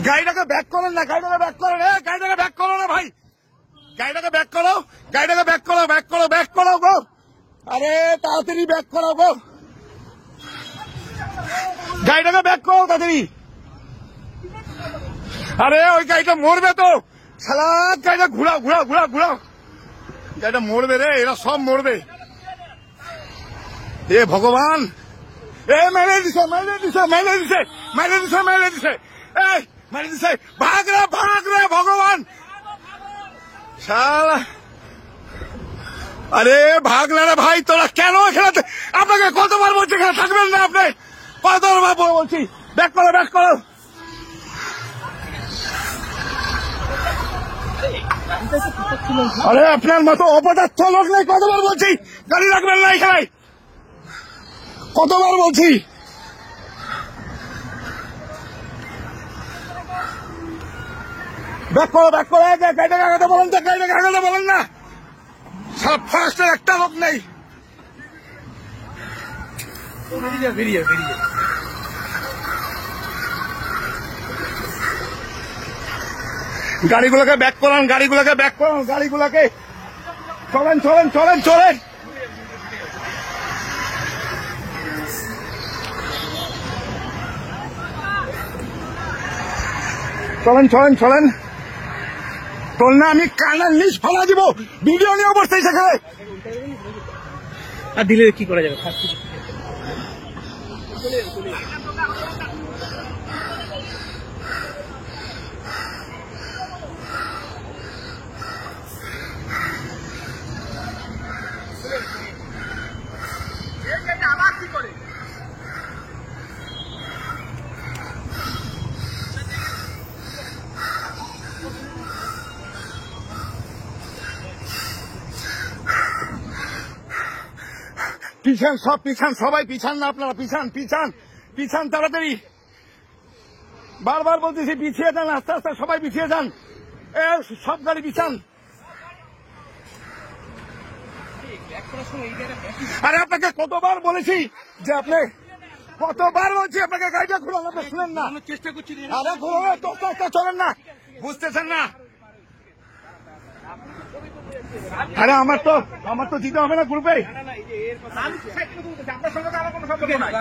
গাড়িটাকে ব্যাক করেন না, গাড়িটাকে ব্যাক করেন, গাড়িটাকে ব্যাক করো না ভাই, গাড়িটাকে ব্যাক করো, গাড়িটাকে ব্যাক করো, ব্যাক করো, ব্যাক করো গো, আরে তাড়াতাড়ি ব্যাক করো গো, গাড়িটাকে ব্যাক করো তাড়াতাড়ি। আরে ওই গাড়িটা মরবে তো, শালা গাড়িটা ঘুরাও ঘুরাও ঘুরাও ঘুরাও, গাড়িটা মরবে রে, এরা সব মরবে। এ ভগবান, এ মেরে দিছে মেরে দিছে মেরে দিছে মেরে দিছে মেরে দিছে, এই মেরে দিছে, ভাগ রে ভগবান, শালা আরে ভাগলে রে ভাই, তোরা কেন এখানে, আপনাকে কতবার বলছি এখানে থাকবেন না, আপনি কতবার বলছি ব্যাক করো ব্যাক করো। আরে আপনার মতো অপদার্থ লোক নেই, কতবার বলছি গাড়ি রাখবেন না এখানে, কতবার বলছি। ব্যাক করো ব্যাক করো, গাড়িটাকে আগাতে বলেন তো, গাড়িটাকে আগাতে বলেন না, সব ফার্স্টের একটা লোক নেই। গাড়িগুলোকে ব্যাক করান, গাড়িগুলোকে ব্যাক করান, গাড়িগুলোকে, চলেন চলেন চলেন চলেন, চলেন চলেন চলেন, তোর না আমি কানার লিস্ট ফেলা দিব, ভিডিও নিয়ে অবস্থায় সেখানে, আর দিলে কি করা যাবে। পিছান সব পিছান, সবাই পিছান না আপনারা, পিছান পিছান পিছান তাড়াতাড়ি, বারবার বলতেছি পিছিয়ে যান, আস্তে আস্তে সবাই পিছিয়ে যান, সব গাড়ি পিছান। আরে আপনাকে কতবার বলেছি যে আপনি, কতবার বলছি আপনাকে গাড়িটা খুলুন, আপনি শুনেন না, চেষ্টা করছি, আরে খুলুন, চলেন না, বুঝতেছেন না। আরে আমার তো দিতে হবে না গ্রুপে, আপনার সঙ্গে তো আমার কোনো সম্পর্ক নাই।